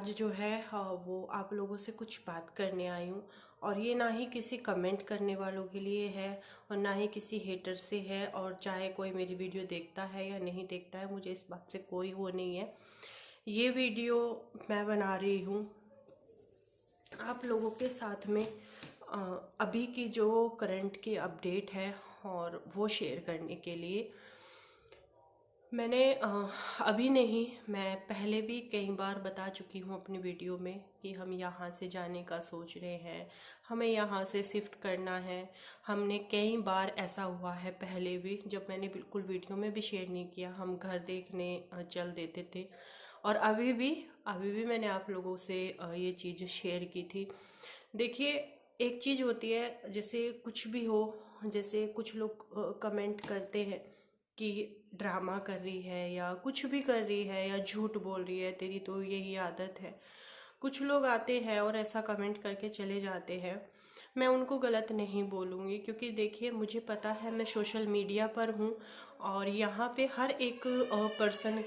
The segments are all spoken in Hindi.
आज जो है वो आप लोगों से कुछ बात करने आई हूँ। और ये ना ही किसी कमेंट करने वालों के लिए है और ना ही किसी हेटर से है, और चाहे कोई मेरी वीडियो देखता है या नहीं देखता है, मुझे इस बात से कोई वो नहीं है। ये वीडियो मैं बना रही हूँ आप लोगों के साथ में अ, अभी की जो करंट की अपडेट है और वो शेयर करने के लिए। मैंने अभी नहीं, मैं पहले भी कई बार बता चुकी हूँ अपनी वीडियो में कि हम यहाँ से जाने का सोच रहे हैं, हमें यहाँ से शिफ्ट करना है। हमने कई बार ऐसा हुआ है पहले भी, जब मैंने बिल्कुल वीडियो में भी शेयर नहीं किया, हम घर देखने चल देते थे। और अभी भी मैंने आप लोगों से ये चीज़ शेयर की थी। देखिए, एक चीज़ होती है, जैसे कुछ भी हो, जैसे कुछ लोग कमेंट करते हैं कि ड्रामा कर रही है या कुछ भी कर रही है या झूठ बोल रही है, तेरी तो यही आदत है। कुछ लोग आते हैं और ऐसा कमेंट करके चले जाते हैं। मैं उनको गलत नहीं बोलूँगी, क्योंकि देखिए, मुझे पता है मैं सोशल मीडिया पर हूँ और यहाँ पे हर एक पर्सन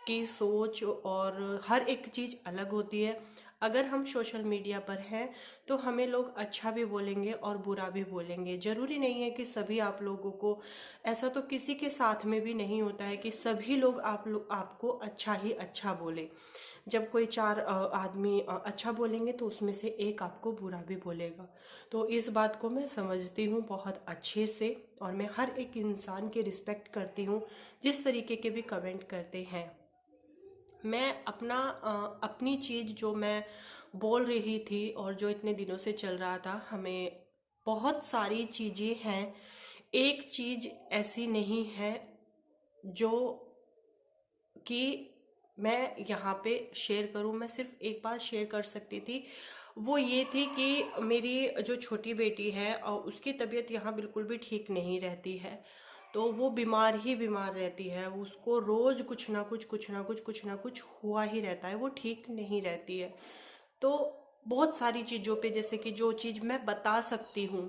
की सोच और हर एक चीज़ अलग होती है। अगर हम सोशल मीडिया पर हैं तो हमें लोग अच्छा भी बोलेंगे और बुरा भी बोलेंगे। ज़रूरी नहीं है कि सभी आप लोगों को, ऐसा तो किसी के साथ में भी नहीं होता है कि सभी लोग आपको अच्छा ही अच्छा बोले। जब कोई चार आदमी अच्छा बोलेंगे तो उसमें से एक आपको बुरा भी बोलेगा। तो इस बात को मैं समझती हूँ बहुत अच्छे से, और मैं हर एक इंसान की रिस्पेक्ट करती हूँ जिस तरीके के भी कमेंट करते हैं। मैं अपनी चीज़ जो मैं बोल रही थी और जो इतने दिनों से चल रहा था, हमें बहुत सारी चीज़ें हैं। एक चीज़ ऐसी नहीं है जो कि मैं यहाँ पे शेयर करूँ। मैं सिर्फ एक बात शेयर कर सकती थी, वो ये थी कि मेरी जो छोटी बेटी है उसकी तबीयत यहाँ बिल्कुल भी ठीक नहीं रहती है। तो वो बीमार ही बीमार रहती है, उसको रोज़ कुछ ना कुछ हुआ ही रहता है, वो ठीक नहीं रहती है। तो बहुत सारी चीज़ों पे, जैसे कि जो चीज़ मैं बता सकती हूँ,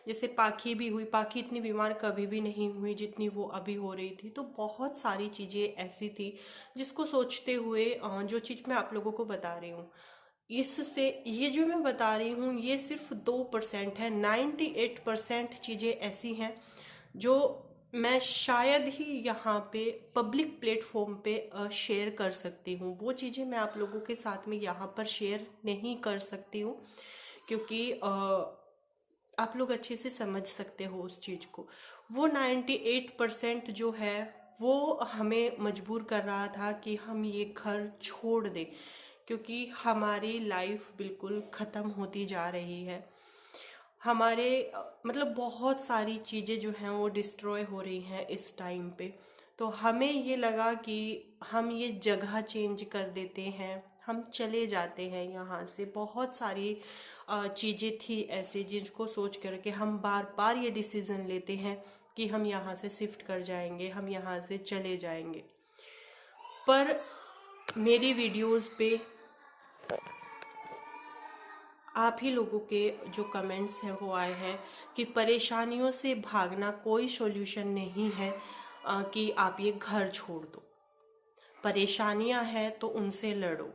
जैसे पाखी भी हुई, पाखी इतनी बीमार कभी भी नहीं हुई जितनी वो अभी हो रही थी। तो बहुत सारी चीज़ें ऐसी थी जिसको सोचते हुए जो चीज़ मैं आप लोगों को बता रही हूँ, इससे ये जो मैं बता रही हूँ ये सिर्फ 2% है। 98% चीज़ें ऐसी हैं जो मैं शायद ही यहाँ पे पब्लिक प्लेटफॉर्म पे शेयर कर सकती हूँ। वो चीज़ें मैं आप लोगों के साथ में यहाँ पर शेयर नहीं कर सकती हूँ, क्योंकि आप लोग अच्छे से समझ सकते हो उस चीज़ को। वो 98% जो है वो हमें मजबूर कर रहा था कि हम ये घर छोड़ दें, क्योंकि हमारी लाइफ बिल्कुल ख़त्म होती जा रही है। हमारे मतलब बहुत सारी चीज़ें जो हैं वो डिस्ट्रॉय हो रही हैं इस टाइम पे। तो हमें ये लगा कि हम ये जगह चेंज कर देते हैं, हम चले जाते हैं यहाँ से। बहुत सारी चीज़ें थी ऐसी जिनको सोच करके हम बार बार ये डिसीज़न लेते हैं कि हम यहाँ से शिफ्ट कर जाएंगे, हम यहाँ से चले जाएंगे। पर मेरी वीडियोस पे आप ही लोगों के जो कमेंट्स हैं वो आए हैं कि परेशानियों से भागना कोई सॉल्यूशन नहीं है, कि आप ये घर छोड़ दो। परेशानियां हैं तो उनसे लड़ो।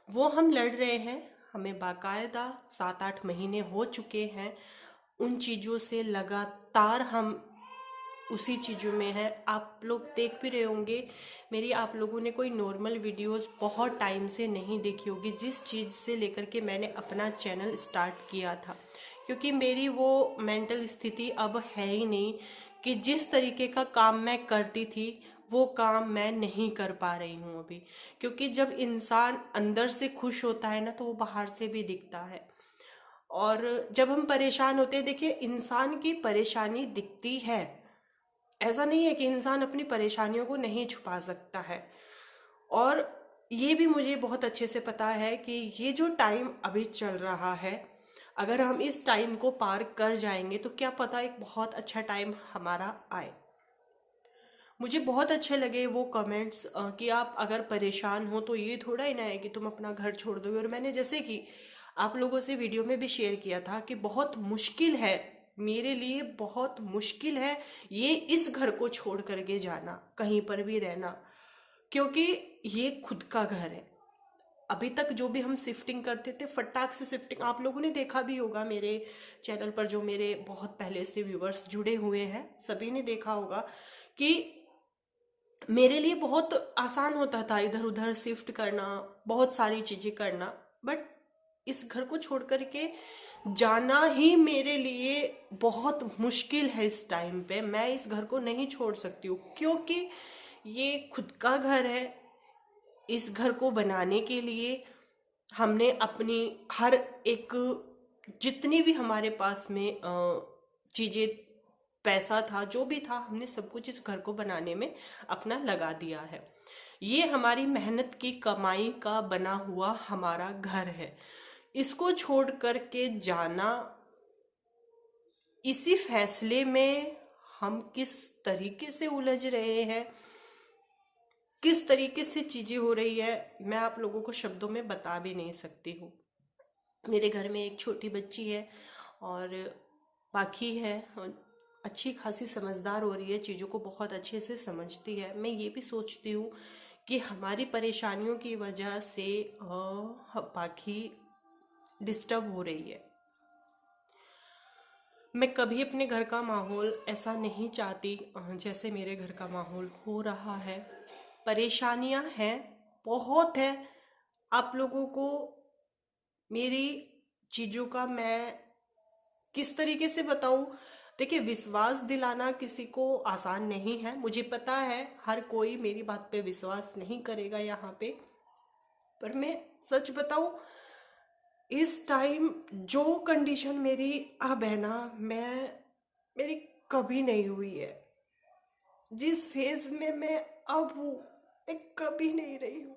वो हम लड़ रहे हैं, हमें बाकायदा 7-8 महीने हो चुके हैं उन चीज़ों से लगातार हम उसी चीज़ों में है। आप लोग देख भी रहे होंगे, मेरी आप लोगों ने कोई नॉर्मल वीडियोस बहुत टाइम से नहीं देखी होगी, जिस चीज़ से लेकर के मैंने अपना चैनल स्टार्ट किया था। क्योंकि मेरी वो मेंटल स्थिति अब है ही नहीं कि जिस तरीके का काम मैं करती थी वो काम मैं नहीं कर पा रही हूँ अभी। क्योंकि जब इंसान अंदर से खुश होता है ना, तो वो बाहर से भी दिखता है। और जब हम परेशान होते हैं, देखिए, इंसान की परेशानी दिखती है। ऐसा नहीं है कि इंसान अपनी परेशानियों को नहीं छुपा सकता है। और ये भी मुझे बहुत अच्छे से पता है कि ये जो टाइम अभी चल रहा है, अगर हम इस टाइम को पार कर जाएंगे तो क्या पता एक बहुत अच्छा टाइम हमारा आए। मुझे बहुत अच्छे लगे वो कमेंट्स कि आप अगर परेशान हो तो ये थोड़ा ही ना है कि तुम अपना घर छोड़ दोगे। और मैंने जैसे कि आप लोगों से वीडियो में भी शेयर किया था कि बहुत मुश्किल है, मेरे लिए बहुत मुश्किल है ये इस घर को छोड़ करके जाना, कहीं पर भी रहना, क्योंकि ये खुद का घर है। अभी तक जो भी हम शिफ्टिंग करते थे फटाक से शिफ्टिंग, आप लोगों ने देखा भी होगा मेरे चैनल पर, जो मेरे बहुत पहले से व्यूवर्स जुड़े हुए हैं सभी ने देखा होगा कि मेरे लिए बहुत आसान होता था इधर उधर शिफ्ट करना, बहुत सारी चीजें करना। बट इस घर को छोड़ कर के जाना ही मेरे लिए बहुत मुश्किल है। इस टाइम पे मैं इस घर को नहीं छोड़ सकती हूँ, क्योंकि ये खुद का घर है। इस घर को बनाने के लिए हमने अपनी हर एक, जितनी भी हमारे पास में चीजें, पैसा था, जो भी था, हमने सब कुछ इस घर को बनाने में अपना लगा दिया है। ये हमारी मेहनत की कमाई का बना हुआ हमारा घर है। इसको छोड़ कर के जाना, इसी फैसले में हम किस तरीके से उलझ रहे हैं, किस तरीके से चीजें हो रही है, मैं आप लोगों को शब्दों में बता भी नहीं सकती हूँ। मेरे घर में एक छोटी बच्ची है और बाकी है, अच्छी खासी समझदार हो रही है, चीज़ों को बहुत अच्छे से समझती है। मैं ये भी सोचती हूँ कि हमारी परेशानियों की वजह से बाकी डिस्टर्ब हो रही है। मैं कभी अपने घर का माहौल ऐसा नहीं चाहती जैसे मेरे घर का माहौल हो रहा है। परेशानियां हैं, बहुत है। आप लोगों को मेरी चीज़ों का मैं किस तरीके से बताऊं? देखिए, विश्वास दिलाना किसी को आसान नहीं है, मुझे पता है। हर कोई मेरी बात पे विश्वास नहीं करेगा यहाँ पे, पर मैं सच बताऊं, इस टाइम जो कंडीशन मेरी अब है ना, मेरी कभी नहीं हुई है। जिस फेज में मैं अब हूँ, मैं कभी नहीं रही हूँ।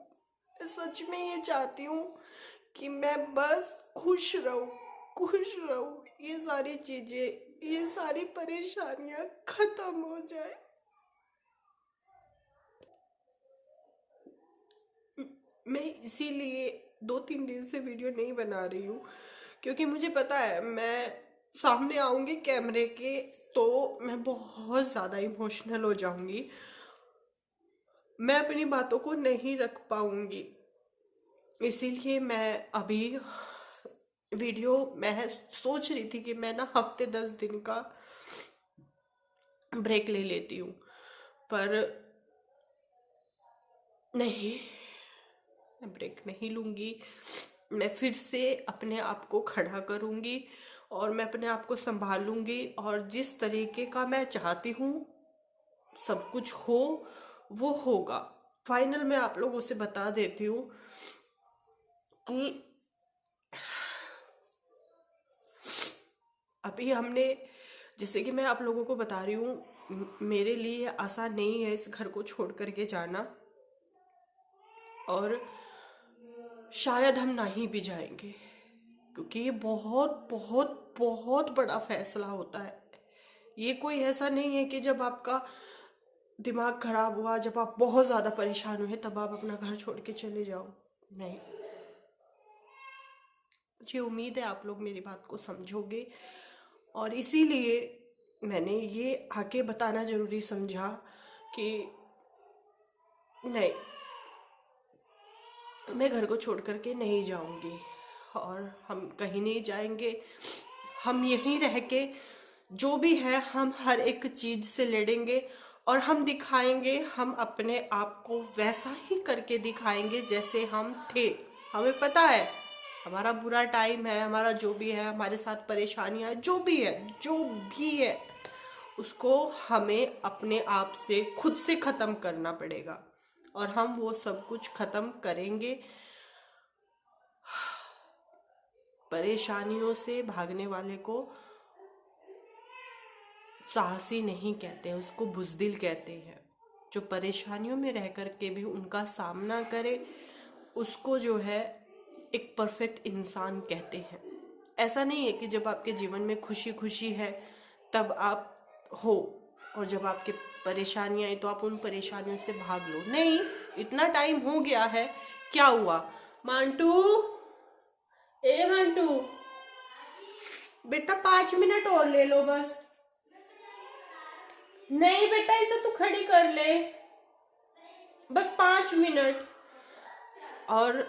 मैं सच में ये चाहती हूँ कि मैं बस खुश रहूँ, खुश रहूँ। ये सारी चीजें, ये सारी परेशानियां खत्म हो जाए। मैं इसीलिए 2-3 दिन से वीडियो नहीं बना रही हूँ, क्योंकि मुझे पता है मैं सामने आऊंगी कैमरे के तो मैं बहुत ज़्यादा इमोशनल हो जाऊंगी, मैं अपनी बातों को नहीं रख पाऊंगी। इसीलिए मैं अभी वीडियो, मैं सोच रही थी कि मैं ना हफ्ते 10 दिन का ब्रेक ले लेती हूँ, पर नहीं, मैं ब्रेक नहीं लूँगी। मैं फिर से अपने आप को खड़ा करूँगी और मैं अपने आप को संभालूंगी, और जिस तरीके का मैं चाहती हूँ सब कुछ हो, वो होगा। फाइनल मैं आप लोगों से बता देती हूँ कि अभी हमने, जैसे कि मैं आप लोगों को बता रही हूँ, मेरे लिए आसान नहीं है इस घर को छोड़ करके जाना, और शायद हम नहीं भी जाएंगे, क्योंकि ये बहुत बहुत बहुत बड़ा फैसला होता है। ये कोई ऐसा नहीं है कि जब आपका दिमाग खराब हुआ, जब आप बहुत ज़्यादा परेशान हुए, तब आप अपना घर छोड़ के चले जाओ। नहीं, मुझे उम्मीद है आप लोग मेरी बात को समझोगे, और इसीलिए मैंने ये आके बताना ज़रूरी समझा कि नहीं, मैं घर को छोड़ करके नहीं जाऊंगी, और हम कहीं नहीं जाएंगे। हम यहीं रह के जो भी है, हम हर एक चीज़ से लड़ेंगे, और हम दिखाएंगे, हम अपने आप को वैसा ही करके दिखाएंगे जैसे हम थे। हमें पता है हमारा बुरा टाइम है, हमारा जो भी है, हमारे साथ परेशानियां जो भी है, जो भी है, उसको हमें अपने आप से खुद से ख़त्म करना पड़ेगा, और हम वो सब कुछ ख़त्म करेंगे। परेशानियों से भागने वाले को साहसी नहीं कहते हैं, उसको बुज़दिल कहते हैं। जो परेशानियों में रह कर के भी उनका सामना करे, उसको जो है एक परफेक्ट इंसान कहते हैं। ऐसा नहीं है कि जब आपके जीवन में खुशी खुशी है तब आप हो, और जब आपके परेशानियां आई तो आप उन परेशानियों से भाग लो। नहीं, इतना टाइम हो गया है, क्या हुआ? मांटू, ए मांटू, बेटा 5 मिनट और ले लो बस। नहीं बेटा, इसे तू खड़ी कर ले, बस 5 मिनट। और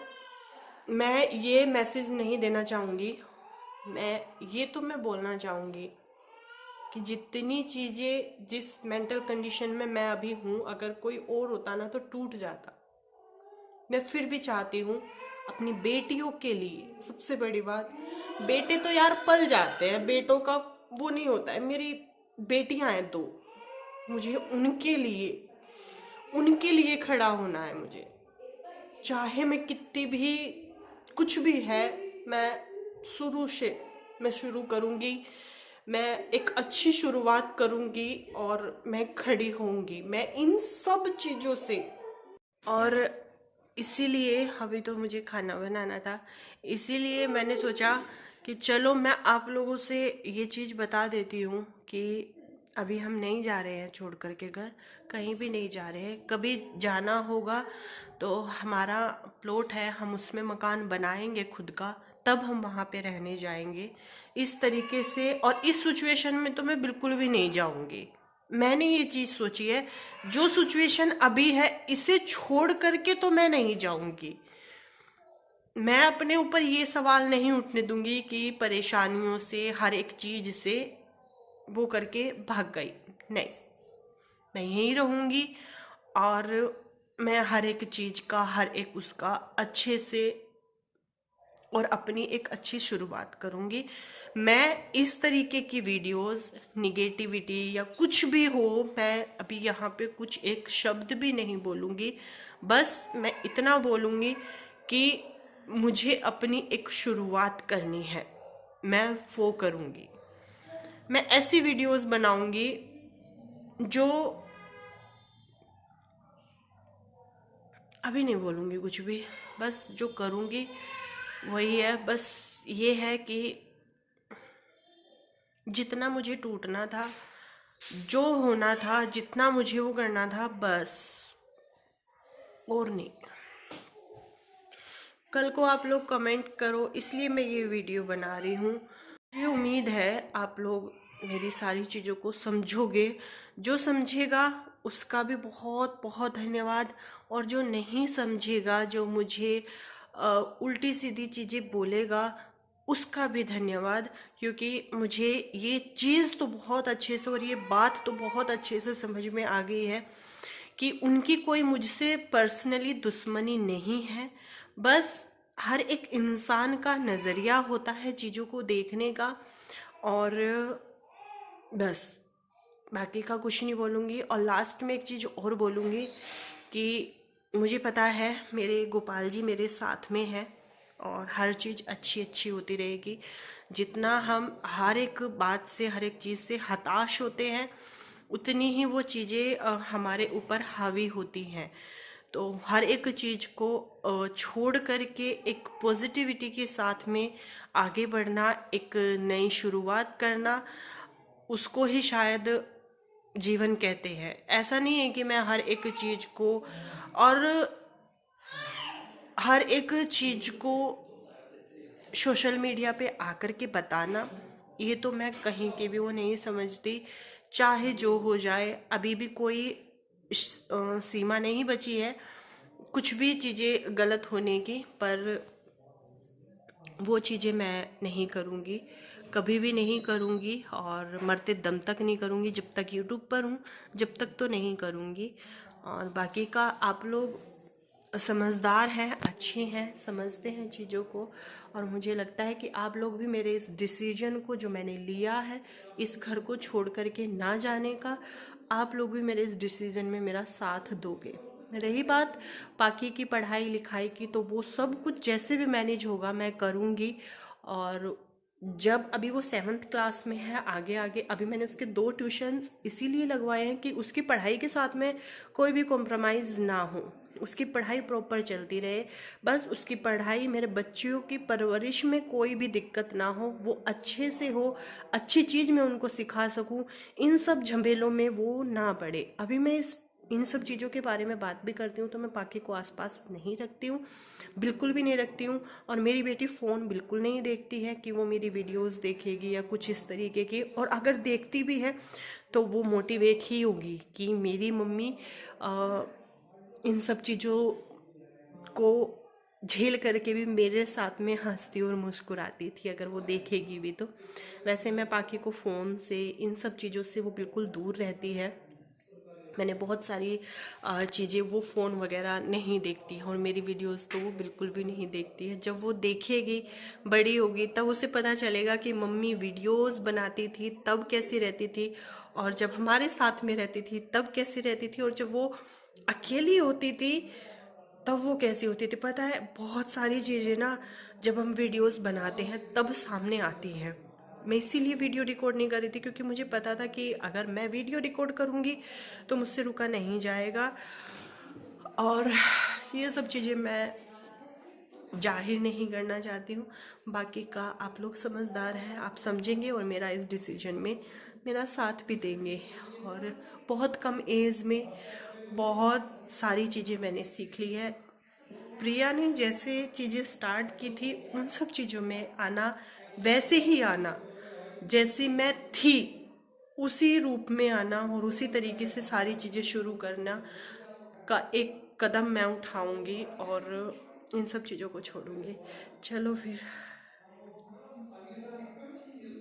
मैं ये मैसेज नहीं देना चाहूँगी, मैं बोलना चाहूँगी कि जितनी चीज़ें जिस मेंटल कंडीशन में मैं अभी हूँ, अगर कोई और होता ना तो टूट जाता। मैं फिर भी चाहती हूँ अपनी बेटियों के लिए, सबसे बड़ी बात, बेटे तो यार पल जाते हैं, बेटों का वो नहीं होता है। मेरी बेटियां हैं दो, मुझे उनके लिए खड़ा होना है। मुझे चाहे मैं कितनी भी कुछ भी है, मैं शुरू से मैं शुरू करूँगी, मैं एक अच्छी शुरुआत करूँगी और मैं खड़ी होंगी, मैं इन सब चीज़ों से। और इसीलिए अभी तो मुझे खाना बनाना था, इसीलिए मैंने सोचा कि चलो मैं आप लोगों से ये चीज़ बता देती हूँ कि अभी हम नहीं जा रहे हैं छोड़ कर के घर, कहीं भी नहीं जा रहे हैं। कभी जाना होगा तो हमारा प्लॉट है, हम उसमें मकान बनाएंगे खुद का, तब हम वहाँ पे रहने जाएंगे इस तरीके से। और इस सिचुएशन में तो मैं बिल्कुल भी नहीं जाऊँगी। मैंने ये चीज़ सोची है, जो सिचुएशन अभी है इसे छोड़ करके तो मैं नहीं जाऊंगी। मैं अपने ऊपर ये सवाल नहीं उठने दूंगी कि परेशानियों से, हर एक चीज़ से वो करके भाग गई। नहीं, मैं यहीं रहूंगी और मैं हर एक चीज़ का, हर एक उसका अच्छे से और अपनी एक अच्छी शुरुआत करूँगी। मैं इस तरीके की वीडियोस, निगेटिविटी या कुछ भी हो, मैं अभी यहाँ पे कुछ एक शब्द भी नहीं बोलूँगी। बस मैं इतना बोलूँगी कि मुझे अपनी एक शुरुआत करनी है, मैं वो करूँगी। मैं ऐसी वीडियोस बनाऊँगी जो, अभी नहीं बोलूँगी कुछ भी, बस जो करूँगी वही है। बस ये है कि जितना मुझे टूटना था, जो होना था, जितना मुझे वो करना था, बस, और नहीं। कल को आप लोग कमेंट करो, इसलिए मैं ये वीडियो बना रही हूँ। मुझे उम्मीद है आप लोग मेरी सारी चीज़ों को समझोगे। जो समझेगा उसका भी बहुत बहुत धन्यवाद, और जो नहीं समझेगा, जो मुझे उल्टी सीधी चीज़ें बोलेगा, उसका भी धन्यवाद। क्योंकि मुझे ये चीज़ तो बहुत अच्छे से और ये बात तो बहुत अच्छे से समझ में आ गई है कि उनकी कोई मुझसे पर्सनली दुश्मनी नहीं है। बस हर एक इंसान का नज़रिया होता है चीज़ों को देखने का, और बस बाकी का कुछ नहीं बोलूँगी। और लास्ट में एक चीज़ और बोलूँगी कि मुझे पता है मेरे गोपाल जी मेरे साथ में हैं और हर चीज़ अच्छी अच्छी होती रहेगी। जितना हम हर एक बात से, हर एक चीज़ से हताश होते हैं, उतनी ही वो चीज़ें हमारे ऊपर हावी होती हैं। तो हर एक चीज़ को छोड़ करके एक पॉजिटिविटी के साथ में आगे बढ़ना, एक नई शुरुआत करना, उसको ही शायद जीवन कहते हैं। ऐसा नहीं है कि मैं हर एक चीज़ को, और हर एक चीज़ को सोशल मीडिया पे आकर के बताना, ये तो मैं कहीं के भी वो नहीं समझती। चाहे जो हो जाए, अभी भी कोई सीमा नहीं बची है कुछ भी चीज़ें गलत होने की, पर वो चीज़ें मैं नहीं करूँगी, कभी भी नहीं करूँगी, और मरते दम तक नहीं करूँगी। जब तक यूट्यूब पर हूँ, जब तक तो नहीं करूँगी। और बाकी का आप लोग समझदार हैं, अच्छे हैं, समझते हैं चीज़ों को, और मुझे लगता है कि आप लोग भी मेरे इस डिसीजन को जो मैंने लिया है, इस घर को छोड़ करके ना जाने का, आप लोग भी मेरे इस डिसीजन में मेरा साथ दोगे। रही बात बाकी की पढ़ाई लिखाई की, तो वो सब कुछ जैसे भी मैनेज होगा मैं करूँगी। और जब अभी वो 7th क्लास में है, आगे आगे अभी मैंने उसके 2 ट्यूशन्स इसीलिए लगवाए हैं कि उसकी पढ़ाई के साथ में कोई भी कॉम्प्रोमाइज़ ना हो, उसकी पढ़ाई प्रॉपर चलती रहे। बस उसकी पढ़ाई, मेरे बच्चियों की परवरिश में कोई भी दिक्कत ना हो, वो अच्छे से हो, अच्छी चीज़ मैं उनको सिखा सकूं, इन सब झमेलों में वो ना पड़े। अभी मैं इन सब चीज़ों के बारे में बात भी करती हूँ तो मैं पाखी को आसपास नहीं रखती हूँ, बिल्कुल भी नहीं रखती हूँ। और मेरी बेटी फ़ोन बिल्कुल नहीं देखती है कि वो मेरी वीडियोस देखेगी या कुछ इस तरीके की, और अगर देखती भी है तो वो मोटिवेट ही होगी कि मेरी मम्मी इन सब चीज़ों को झेल करके भी मेरे साथ में हंसती और मुस्कुराती थी, अगर वो देखेगी भी तो। वैसे मैं पाखी को फ़ोन से, इन सब चीज़ों से वो बिल्कुल दूर रहती है। मैंने बहुत सारी चीज़ें, वो फ़ोन वगैरह नहीं देखती है और मेरी वीडियोस तो वो बिल्कुल भी नहीं देखती है। जब वो देखेगी, बड़ी होगी, तब उसे पता चलेगा कि मम्मी वीडियोस बनाती थी तब कैसी रहती थी, और जब हमारे साथ में रहती थी तब कैसी रहती थी, और जब वो अकेली होती थी तब वो कैसी होती थी। पता है, बहुत सारी चीज़ें ना जब हम वीडियोस बनाते हैं तब सामने आती हैं। मैं इसीलिए वीडियो रिकॉर्ड नहीं कर रही थी, क्योंकि मुझे पता था कि अगर मैं वीडियो रिकॉर्ड करूँगी तो मुझसे रुका नहीं जाएगा, और ये सब चीज़ें मैं जाहिर नहीं करना चाहती हूँ। बाकी का आप लोग समझदार हैं, आप समझेंगे और मेरा इस डिसीजन में मेरा साथ भी देंगे। और बहुत कम एज में बहुत सारी चीज़ें मैंने सीख ली है। प्रिया ने जैसे चीज़ें स्टार्ट की थी उन सब चीज़ों में आना, वैसे ही आना जैसी मैं थी, उसी रूप में आना और उसी तरीके से सारी चीज़ें शुरू करना का एक कदम मैं उठाऊंगी और इन सब चीज़ों को छोड़ूंगी। चलो फिर।